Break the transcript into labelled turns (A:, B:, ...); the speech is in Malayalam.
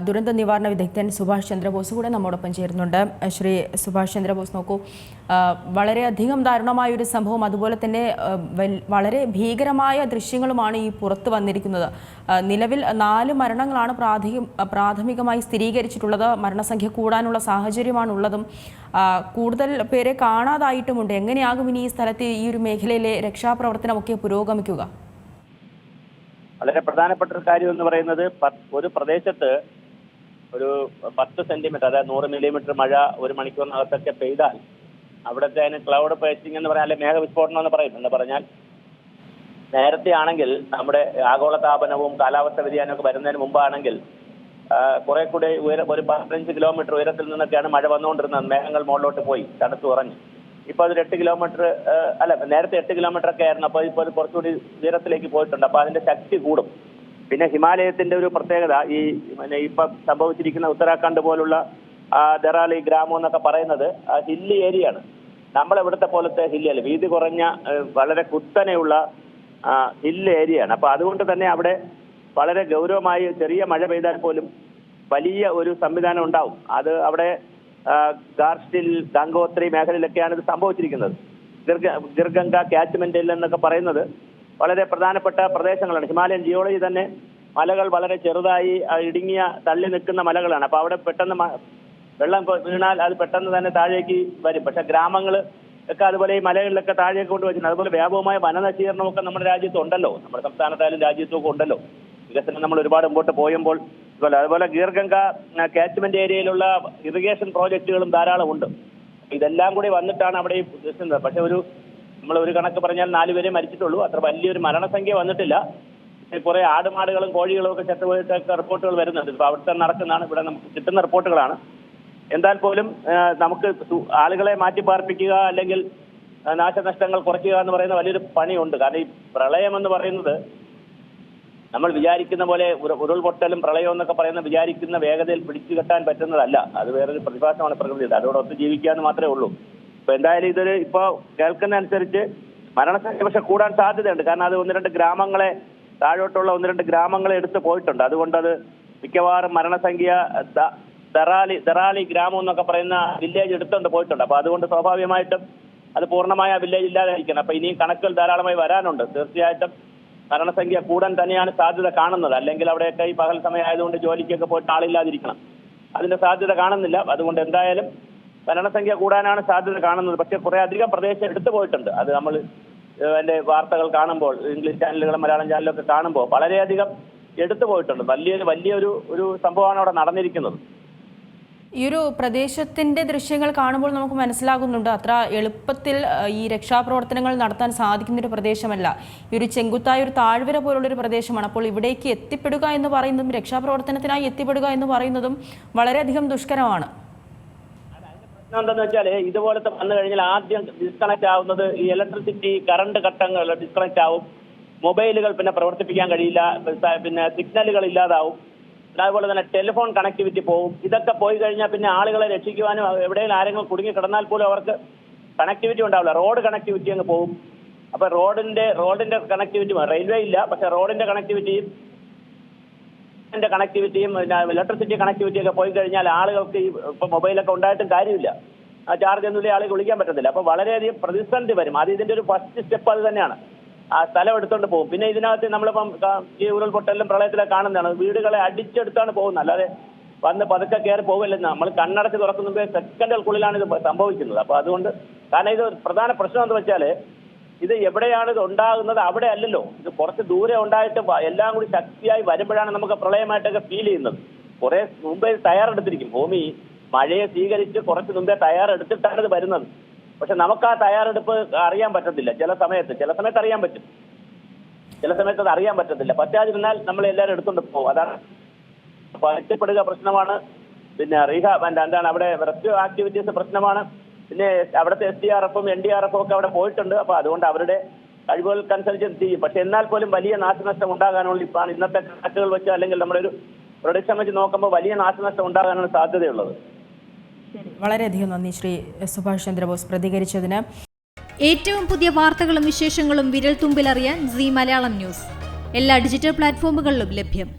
A: ദുരന്ത നിവാരണ വിദഗ്ധൻ സുഭാഷ് ചന്ദ്രബോസ് കൂടെ നമ്മോടൊപ്പം ചേരുന്നുണ്ട്. ശ്രീ സുഭാഷ് ചന്ദ്രബോസ്, നോക്കൂ, വളരെയധികം ദാരുണമായൊരു സംഭവം, അതുപോലെ തന്നെ വളരെ ഭീകരമായ ദൃശ്യങ്ങളുമാണ് ഈ പുറത്തു വന്നിരിക്കുന്നത്. നിലവിൽ 4 മരണങ്ങളാണ് പ്രാഥമികമായി സ്ഥിരീകരിച്ചിട്ടുള്ളത്. മരണസംഖ്യ കൂടാനുള്ള സാഹചര്യമാണുള്ളതും. കൂടുതൽ പേരെ കാണാതായിട്ടുമുണ്ട്. എങ്ങനെയാകും ഇനി ഈ സ്ഥലത്ത്, ഈ ഒരു മേഖലയിലെ രക്ഷാപ്രവർത്തനമൊക്കെ പുരോഗമിക്കുക?
B: വളരെ പ്രധാനപ്പെട്ട ഒരു കാര്യം എന്ന് പറയുന്നത്, ഒരു പ്രദേശത്ത് ഒരു 10 സെന്റിമീറ്റർ, അതായത് 100 മില്ലിമീറ്റർ മഴ ഒരു മണിക്കൂറിനകത്തൊക്കെ പെയ്താൽ അവിടുത്തെ അതിന് ക്ലൗഡ് പേസ്റ്റിംഗ് എന്ന് പറയാൻ, അല്ലെങ്കിൽ മേഘവിസ്ഫോടനം എന്ന് പറയും. എന്ന് പറഞ്ഞാൽ നേരത്തെ ആണെങ്കിൽ നമ്മുടെ ആഗോളതാപനവും കാലാവസ്ഥ വ്യതിയാനവും ഒക്കെ വരുന്നതിന് മുമ്പാണെങ്കിൽ കുറെ കൂടെ ഒരു 15 കിലോമീറ്റർ ഉയരത്തിൽ നിന്നൊക്കെയാണ് മഴ വന്നുകൊണ്ടിരുന്നത്. മേഘങ്ങൾ മുകളിലോട്ട് പോയി തണുത്ത് ഉറഞ്ഞു. ഇപ്പോൾ അതൊരു 8 കിലോമീറ്റർ, അല്ല, നേരത്തെ 8 കിലോമീറ്റർ ഒക്കെ ആയിരുന്നു. അപ്പോൾ ഇപ്പോൾ അത് കുറച്ചുകൂടി ഉയരത്തിലേക്ക് പോയിട്ടുണ്ട്. അപ്പോൾ അതിന്റെ ശക്തി കൂടും. പിന്നെ ഹിമാലയത്തിന്റെ ഒരു പ്രത്യേകത, ഈ ഇപ്പം സംഭവിച്ചിരിക്കുന്ന ഉത്തരാഖണ്ഡ് പോലുള്ള ദറാലി ഗ്രാമം എന്നൊക്കെ പറയുന്നത് ഹില്ലി ഏരിയയാണ്. നമ്മളിവിടുത്തെ പോലത്തെ ഹില്ല്, വീതി കുറഞ്ഞ വളരെ കുത്തനെയുള്ള ഹില്ല് ഏരിയയാണ്. അപ്പോൾ അതുകൊണ്ട് തന്നെ അവിടെ വളരെ ഗൗരവമായി ചെറിയ മഴ പെയ്താൽ പോലും വലിയ ഒരു സംവിധാനം ഉണ്ടാവും. അത് അവിടെ ഗാർസ്റ്റിൽ, ഗംഗോത്രി മേഖലയിലൊക്കെയാണ് ഇത് സംഭവിച്ചിരിക്കുന്നത്. ഗിർഗംഗ കാച്ച്മെന്റിൽ എന്നൊക്കെ പറയുന്നത് വളരെ പ്രധാനപ്പെട്ട പ്രദേശങ്ങളാണ്. ഹിമാലയൻ ജിയോളജി തന്നെ മലകൾ വളരെ ചെറുതായി ഇടുങ്ങിയ തള്ളി നിൽക്കുന്ന മലകളാണ്. അപ്പോൾ അവിടെ പെട്ടെന്ന് വെള്ളം വീണാൽ അത് പെട്ടെന്ന് തന്നെ താഴേക്ക് വരും. പക്ഷെ ഗ്രാമങ്ങൾ ഒക്കെ അതുപോലെ ഈ മലകളിലൊക്കെ താഴേക്ക് കൊണ്ടുവച്ചിട്ടുണ്ട്. അതുപോലെ വ്യാപകമായ വനനശീകരണമൊക്കെ നമ്മുടെ രാജ്യത്ത് ഉണ്ടല്ലോ, നമ്മുടെ സംസ്ഥാനത്തായാലും രാജ്യത്തൊക്കെ ഉണ്ടല്ലോ. വികസനം നമ്മൾ ഒരുപാട് മുമ്പോട്ട് പോയുമ്പോൾ അതുപോലെ ഗീർഗംഗ കാച്ച്മെന്റ് ഏരിയയിലുള്ള ഇറിഗേഷൻ പ്രോജക്റ്റുകളും ധാരാളം ഉണ്ട്. ഇതെല്ലാം കൂടി വന്നിട്ടാണ് അവിടെ ഈ പ്രദേശത്ത്. പക്ഷെ നമ്മൾ ഒരു കണക്ക് പറഞ്ഞാൽ 4 പേരെ മരിച്ചിട്ടുള്ളൂ. അത്ര വലിയൊരു മരണസംഖ്യ വന്നിട്ടില്ല. കുറെ ആടുമാടുകളും കോഴികളും ഒക്കെ ചത്തുപോയിട്ടൊക്കെ റിപ്പോർട്ടുകൾ വരുന്നുണ്ട്. ഇപ്പൊ അവിടുത്തെ നടക്കുന്നതാണ്, ഇവിടെ നമുക്ക് കിട്ടുന്ന റിപ്പോർട്ടുകളാണ്. എന്നാൽ പോലും നമുക്ക് ആളുകളെ മാറ്റിപ്പാർപ്പിക്കുക അല്ലെങ്കിൽ നാശനഷ്ടങ്ങൾ കുറയ്ക്കുക എന്ന് പറയുന്ന വലിയൊരു പണിയുണ്ട്. കാരണം ഈ പ്രളയം എന്ന് പറയുന്നത് നമ്മൾ വിചാരിക്കുന്ന പോലെ ഉരുൾപൊട്ടലും പ്രളയം എന്നൊക്കെ പറയുന്ന വിചാരിക്കുന്ന വേഗതയിൽ പിടിച്ചു കെട്ടാൻ പറ്റുന്നതല്ല. അത് വേറൊരു പ്രതിഭാസമാണ് പ്രകൃതിയുടെ. അതോടൊത്ത് ജീവിക്കാന്ന് മാത്രമേ ഉള്ളൂ. ഇപ്പൊ എന്തായാലും ഇതൊരു ഇപ്പൊ കേൾക്കുന്ന അനുസരിച്ച് മരണസംഖ്യ പക്ഷെ കൂടാൻ സാധ്യതയുണ്ട്. കാരണം അത് 1-2 ഗ്രാമങ്ങളെ, താഴോട്ടുള്ള 1-2 ഗ്രാമങ്ങളെ എടുത്ത് പോയിട്ടുണ്ട്. അതുകൊണ്ട് അത് മിക്കവാറും മരണസംഖ്യ ദറാലി ഗ്രാമം എന്നൊക്കെ പറയുന്ന വില്ലേജ് എടുത്തുകൊണ്ട് പോയിട്ടുണ്ട്. അപ്പൊ അതുകൊണ്ട് സ്വാഭാവികമായിട്ടും അത് പൂർണ്ണമായ വില്ലേജ് ഇല്ലാതായിരിക്കണം. അപ്പൊ ഇനിയും കണക്കുകൾ ധാരാളമായി വരാനുണ്ട്. തീർച്ചയായിട്ടും മരണസംഖ്യ കൂടാൻ തന്നെയാണ് സാധ്യത കാണുന്നത്. അല്ലെങ്കിൽ അവിടെയൊക്കെ ഈ പകൽ സമയം ആയതുകൊണ്ട് ജോലിക്കൊക്കെ പോയിട്ട് ആളില്ലാതിരിക്കണം. അതിന്റെ സാധ്യത കാണുന്നില്ല. അതുകൊണ്ട് എന്തായാലും മരണസംഖ്യ കൂടാനാണ് സാധ്യത കാണുന്നത്. പക്ഷെ കുറെ അധികം പ്രദേശം എടുത്തു പോയിട്ടുണ്ട്. അത് നമ്മൾ അതിന്റെ വാർത്തകൾ കാണുമ്പോൾ, ഇംഗ്ലീഷ് ചാനലുകളും മലയാളം ചാനലൊക്കെ കാണുമ്പോൾ വളരെയധികം എടുത്തു പോയിട്ടുണ്ട്. വലിയൊരു സംഭവമാണ് അവിടെ നടന്നിരിക്കുന്നത്.
A: ഈ ഒരു പ്രദേശത്തിന്റെ ദൃശ്യങ്ങൾ കാണുമ്പോൾ നമുക്ക് മനസ്സിലാകുന്നുണ്ട്, അത്ര എളുപ്പത്തിൽ ഈ രക്ഷാപ്രവർത്തനങ്ങൾ നടത്താൻ സാധിക്കുന്നൊരു പ്രദേശമല്ല. ഈ ഒരു ചെങ്കുത്തായ ഒരു താഴ്വര പോലുള്ളൊരു പ്രദേശമാണ്. അപ്പോൾ ഇവിടേക്ക് എത്തിപ്പെടുക എന്ന് പറയുന്നതും, രക്ഷാപ്രവർത്തനത്തിനായി എത്തിപ്പെടുക എന്ന് പറയുന്നതും വളരെയധികം ദുഷ്കരമാണ്.
B: പ്രശ്നം എന്താണെന്ന് വെച്ചാൽ, ഇതുപോലത്തെ വന്നു കഴിഞ്ഞാൽ ആദ്യം ഡിസ്കണക്ട് ആവുന്നത് ഈ ഇലക്ട്രിസിറ്റി, കറണ്ട് ഘട്ടങ്ങൾ ഡിസ്കണക്ട് ആവും. മൊബൈലുകൾ പിന്നെ പ്രവർത്തിപ്പിക്കാൻ കഴിയില്ല. പിന്നെ സിഗ്നലുകൾ ഇല്ലാതാവും. അതുപോലെ തന്നെ ടെലിഫോൺ കണക്ടിവിറ്റി പോകും. ഇതൊക്കെ പോയി കഴിഞ്ഞാൽ പിന്നെ ആളുകളെ രക്ഷിക്കുവാനും, എവിടെയെങ്കിലും ആരെങ്കിലും കുടുങ്ങി കിടന്നാൽ പോലും അവർക്ക് കണക്ടിവിറ്റി ഉണ്ടാവില്ല. റോഡ് കണക്ടിവിറ്റി അങ്ങ് പോകും. അപ്പൊ റോഡിന്റെ കണക്ടിവിറ്റി, റെയിൽവേ ഇല്ല, പക്ഷെ റോഡിന്റെ കണക്ടിവിറ്റിയും ഇലക്ട്രിസിറ്റി കണക്ടിവിറ്റി ഒക്കെ പോയി കഴിഞ്ഞാൽ ആളുകൾക്ക് ഇപ്പൊ മൊബൈലൊക്കെ ഉണ്ടായിട്ടും കാര്യമില്ല. ആ ചാർജ് ഒന്നുമില്ല, ആളുകൾ വിളിക്കാൻ പറ്റത്തില്ല. അപ്പൊ വളരെയധികം പ്രതിസന്ധി വരും. അത് ഇതിന്റെ ഒരു ഫസ്റ്റ് സ്റ്റെപ്പ് അത് തന്നെയാണ്. ആ സ്ഥലം എടുത്തോണ്ട് പോകും. പിന്നെ ഇതിനകത്ത് നമ്മളിപ്പം ഈ ഉരുൾപൊട്ടലിലും പ്രളയത്തിലൊക്കെ കാണുന്നതാണ്, വീടുകളെ അടിച്ചെടുത്താണ് പോകുന്നത്. അല്ലാതെ വന്ന് പതുക്കെ കയറി പോകില്ലെന്ന് നമ്മൾ കണ്ണടച്ച് തുറക്കുമ്പോൾ സെക്കൻഡുകൾക്കുള്ളിലാണ് ഇത് സംഭവിക്കുന്നത്. അപ്പൊ അതുകൊണ്ട്, കാരണം ഇത് പ്രധാന പ്രശ്നം എന്ന് വെച്ചാൽ, ഇത് എവിടെയാണ് ഇത് ഉണ്ടാകുന്നത് അവിടെ അല്ലല്ലോ. ഇത് കുറച്ച് ദൂരെ ഉണ്ടായിട്ട് എല്ലാം കൂടി ശക്തിയായി വരുമ്പോഴാണ് നമുക്ക് പ്രളയമായിട്ടൊക്കെ ഫീൽ ചെയ്യുന്നത്. കുറെ മുമ്പേ തയ്യാറെടുത്തിരിക്കും. ഭൂമി മഴയെ സ്വീകരിച്ച് കുറച്ച് മുമ്പേ തയ്യാറെടുത്തിട്ടാണ് ഇത് വരുന്നത്. പക്ഷെ നമുക്ക് ആ തയ്യാറെടുപ്പ് അറിയാൻ പറ്റത്തില്ല. ചില സമയത്ത് അറിയാൻ പറ്റും, ചില സമയത്ത് അത് അറിയാൻ പറ്റത്തില്ല. പറ്റാതിരുന്നാൽ നമ്മൾ എല്ലാവരും എടുത്തുകൊണ്ട് പോകും. അതാണ് ഒറ്റപ്പെടുക പ്രശ്നമാണ്. പിന്നെ എന്താണ് അവിടെ റെസ്ക്യൂ ആക്ടിവിറ്റീസ് പ്രശ്നമാണ്. പിന്നെ അവിടുത്തെ SDRF-ഉം NDRF-ഉം ഒക്കെ അവിടെ പോയിട്ടുണ്ട്. അപ്പൊ അതുകൊണ്ട് അവരുടെ കഴിവുകൾക്കനുസരിച്ച് ചെയ്യും. പക്ഷെ എന്നാൽ പോലും വലിയ നാശനഷ്ടം ഉണ്ടാകാനുള്ള ഇപ്പാണ് ഇന്നത്തെ കണക്കുകൾ വെച്ച്, അല്ലെങ്കിൽ നമ്മുടെ ഒരു പ്രൊഡിക്ഷൻ വെച്ച് നോക്കുമ്പോൾ വലിയ നാശനഷ്ടം ഉണ്ടാകാനാണ് സാധ്യതയുള്ളത്.
A: വളരെയധികം നന്ദി ശ്രീ സുഭാഷ് ചന്ദ്രബോസ് പ്രതികരിച്ചതിന്.
C: ഏറ്റവും പുതിയ വാർത്തകളും വിശേഷങ്ങളും വിരൽ തുമ്പിലറിയാൻ സീ മലയാളം ന്യൂസ് എല്ലാ ഡിജിറ്റൽ പ്ലാറ്റ്ഫോമുകളിലും ലഭ്യം.